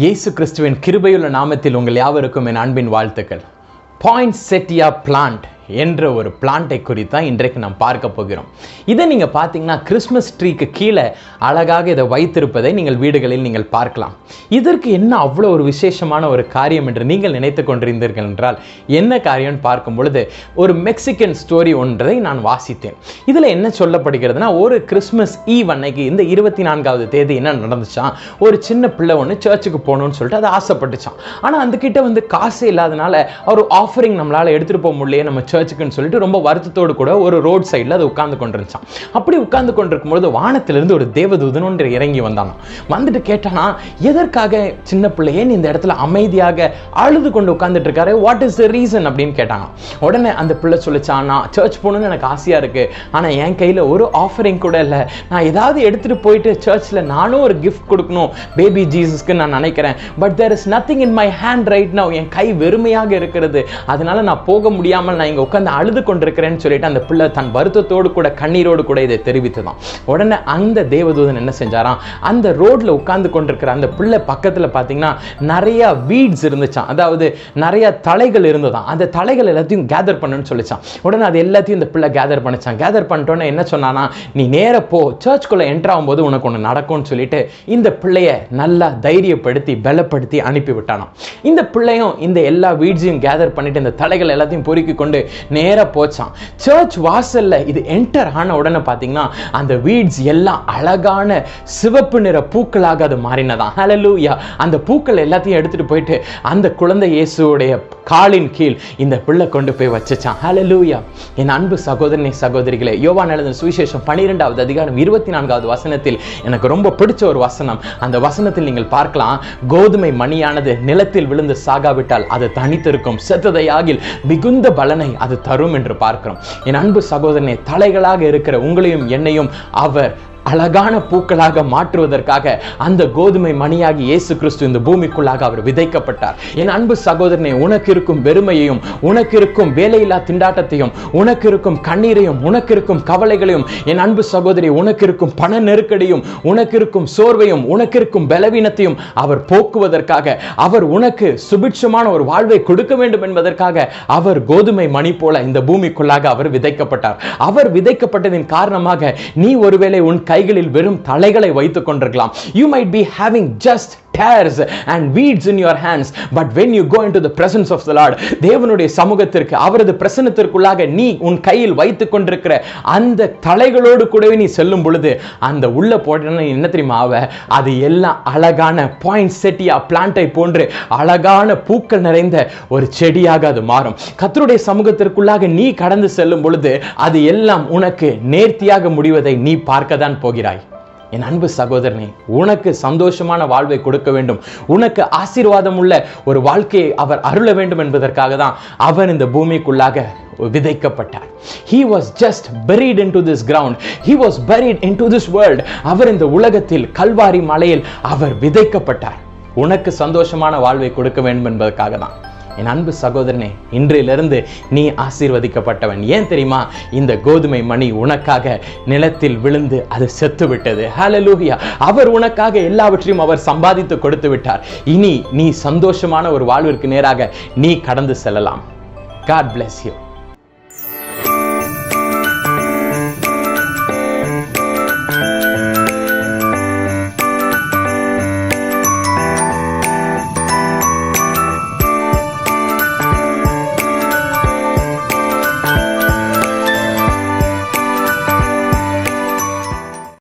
இயேசு கிறிஸ்துவின் கிருபையுள்ள நாமத்தில் உங்கள் யாவருக்கும் என் அன்பின் வாழ்த்துக்கள். பாயின்செட்டியா பிளான்ட் என்ற ஒரு பிளான்ட்டை குறித்தான் இன்றைக்கு நாம் பார்க்க போகிறோம். இதை நீங்கள் பார்த்தீங்கன்னா கிறிஸ்மஸ் ட்ரீக்கு கீழே அழகாக இதை வைத்திருப்பதை நீங்கள் வீடுகளில் நீங்கள் பார்க்கலாம். இதற்கு என்ன அவ்வளோ ஒரு விசேஷமான ஒரு காரியம் என்று நீங்கள் நினைத்து கொண்டிருந்தீர்கள் என்றால் என்ன காரியம்னு பார்க்கும் பொழுது ஒரு மெக்சிகன் ஸ்டோரி ஒன்றை நான் வாசித்தேன். இதில் என்ன சொல்லப்படுகிறதுனா, ஒரு கிறிஸ்மஸ் ஈவ் அன்னைக்கு இந்த 24ஆவது தேதி என்ன நடந்துச்சான், ஒரு சின்ன பிள்ளை ஒன்று சர்ச்சுக்கு போகணும்னு சொல்லிட்டு அதை ஆசைப்பட்டுச்சான். ஆனால் அந்த கிட்ட காசே இல்லாதனால ஒரு ஆஃபரிங் நம்மளால் எடுத்துகிட்டு போக முடியலையே நம்ம சர்ச்சுக்குன்னு சொல்லிட்டு ரொம்ப வருத்தத்தோடு கூட ஒரு ரோட் சைடில் அது உட்கார்ந்து கொண்டிருந்தான். அப்படி உட்கார்ந்து கொண்டிருக்கும் பொழுது வானத்திலிருந்து ஒரு தேவதூதன் ஒன்று இறங்கி வந்தானா. வந்துட்டு கேட்டானா, எதற்காக சின்ன பிள்ளையே இந்த இடத்துல அமைதியாக அழுது கொண்டு உட்கார்ந்துட்டு இருக்காரு, வாட் இஸ் த ரீசன் அப்படின்னு கேட்டாங்க. உடனே அந்த பிள்ளை சொல்லிச்சான், நான் சர்ச் போகணும்னு எனக்கு ஆசையா இருக்கு, ஆனால் என் கையில் ஒரு ஆஃபரிங் கூட இல்லை, நான் ஏதாவது எடுத்துட்டு போயிட்டு சர்ச்சில் நானும் ஒரு கிஃப்ட் கொடுக்கணும் பேபி ஜீசஸ்க்கு நான் நினைக்கிறேன், but there is nothing in my hand right now, என் கை வெறுமையாக இருக்கிறது, அதனால நான் போக முடியாமல் நான் இங்க உட்கார்ந்து அழுது கொண்டிருக்கிறேன்னு சொல்லிட்டு அந்த பிள்ளை தன் வருத்தத்தோடு கூட கண்ணீரோடு கூட இதை தெரிவித்ததான். உடனே அந்த தேவதூதன் என்ன செஞ்சாராம், அந்த ரோட்ல உட்கார்ந்து கொண்டிருக்கிற அந்த பிள்ளை பக்கத்துல பாத்தீங்கன்னா நிறைய வீட்ஸ் இருந்துச்சான், அதாவது நிறைய தலைகள் இருந்ததாம். அந்த தலைகள் எல்லாத்தையும் கேதர் பண்ணுன்னு சொல்லிச்சான். உடனே அது எல்லாத்தையும் இந்த பிள்ளை கேதர் பண்ணிச்சான். கேதர் பண்ணிட்டோன்னே என்ன சொன்னானா, நீ நேர போ, சர்ச்சுக்குள்ள என்டர் ஆகும்போது உனக்கு ஒன்று நடக்கும்னு சொல்லிட்டு இந்த பிள்ளைய நல்லா தைரியப்படுத்தி பலப்படுத்தி அனுப்பி விட்டானாம். இந்த பிள்ளையும் இந்த எல்லா வீட்ஸையும் கேதர் பண்ணிட்டு இந்த தலைகள் எல்லாத்தையும் பொறுக்கி கொண்டு நேரா போச்சான். சர்ச் வாசல்ல இது என்டர் ஆன உடனே பாத்தீங்கன்னா அந்த வீட்ஸ் எல்லாம் அழகான சிவப்பு நிற பூக்களாக அது மாறினதான். ஹல்லேலூயா. அந்த பூக்கள் எல்லாத்தையும் எடுத்துட்டு போயிட்டு அந்த குழந்தை இயேசுவுடைய காலின் கீழ் இந்த பிள்ளை கொண்டு போய் வச்சுச்சான். ஹல்லேலூயா. என் அன்பு சகோதரனே சகோதரிகளே, யோவான் எழுதின சுவிசேஷம் 12வது அதிகாரம் 24வது வசனத்தில் எனக்கு ரொம்ப பிடிச்ச ஒரு வசனம். அந்த வசனத்தில் நீங்கள் பார்க்கலாம், கோதுமை மணியானது நிலத்தில் விழுந்து சாகாவிட்டால் அது தனித்திருக்கும், செத்ததையாகில் மிகுந்த பலனை அது தரும் என்று பார்க்கிறோம். என் அன்பு சகோதரனே, தலைகளாக இருக்கிற உங்களையும் என்னையும் அவர் அழகான பூக்களாக மாற்றுவதற்காக அந்த கோதுமை மணியாகி இயேசு கிறிஸ்து இந்த பூமிக்குள்ளாக அவர் விதைக்கப்பட்டார். என் அன்பு சகோதரனே, உனக்கு இருக்கும் வெறுமையையும், உனக்கு இருக்கும் வேலையில்லா திண்டாட்டத்தையும், உனக்கு இருக்கும் கண்ணீரையும், உனக்கு இருக்கும் கவலைகளையும், என் அன்பு சகோதரி, உனக்கு இருக்கும் பண நெருக்கடியும், உனக்கு இருக்கும் சோர்வையும், உனக்கு இருக்கும் பலவீனத்தையும் அவர் போக்குவதற்காக, அவர் உனக்கு சுபிட்சமான ஒரு வாழ்வை கொடுக்க வேண்டும் என்பதற்காக அவர் கோதுமை மணி போல இந்த பூமிக்குள்ளாக அவர் விதைக்கப்பட்டார். அவர் விதைக்கப்பட்டதின் காரணமாக நீ ஒருவேளை உன் கைகளில் வெறும் தலைகளை வைத்துக் கொண்டிருக்கலாம். You might be having just tares and weeds in your hands, but when you go into the presence of the Lord, தேவனுடைய சமூகத்திற்கு, அவரது பிரசன்னத்திற்குள்ளாக நீ உன் கையில் வைத்துக் கொண்டிருக்கிற அந்த தலைகளோடு கூடவே நீ செல்லும் பொழுது அந்த உள்ள போட்டன என்ன தெரியுமா, அது எல்லாம் அழகான பாயின்செட்டியா பிளான்ட்டை போன்று அழகான பூக்கள் நிறைந்த ஒரு செடியாக அது மாறும். கர்த்தருடைய சமூகத்திற்குள்ளாக நீ கடந்து செல்லும் பொழுது அது எல்லாம் உனக்கு நேர்த்தியாக முடிவதை நீ பார்க்கத்தான் போகிறாய். என் அன்பு சகோதரனே, உனக்கு சந்தோஷமான வாழ்வை கொடுக்க வேண்டும், உனக்கு ஆசீர்வாதம் உள்ள ஒரு வாழ்க்கையை அவர் அருள வேண்டும் என்பதற்காக தான் அவர் இந்த பூமிக்குள்ளாக விதைக்கப்பட்டார். He was just buried into this ground. He was buried into this world. அவர் இந்த உலகத்தில் கல்வாரி மலையில் அவர் விதைக்கப்பட்டார். உனக்கு சந்தோஷமான வாழ்வை கொடுக்க வேண்டும் என்பதற்காக தான். என் அன்பு சகோதரனே, இன்றிலிருந்து நீ ஆசீர்வதிக்கப்பட்டவன். ஏன் தெரியுமா, இந்த கோதுமை மணி உனக்காக நிலத்தில் விழுந்து அது செத்து விட்டது. ஹல்லேலூயா. அவர் உனக்காக எல்லாவற்றையும் அவர் சம்பாதித்து கொடுத்து விட்டார். இனி நீ சந்தோஷமான ஒரு வாழ்விற்கு நேராக நீ கடந்து செல்லலாம். God bless you.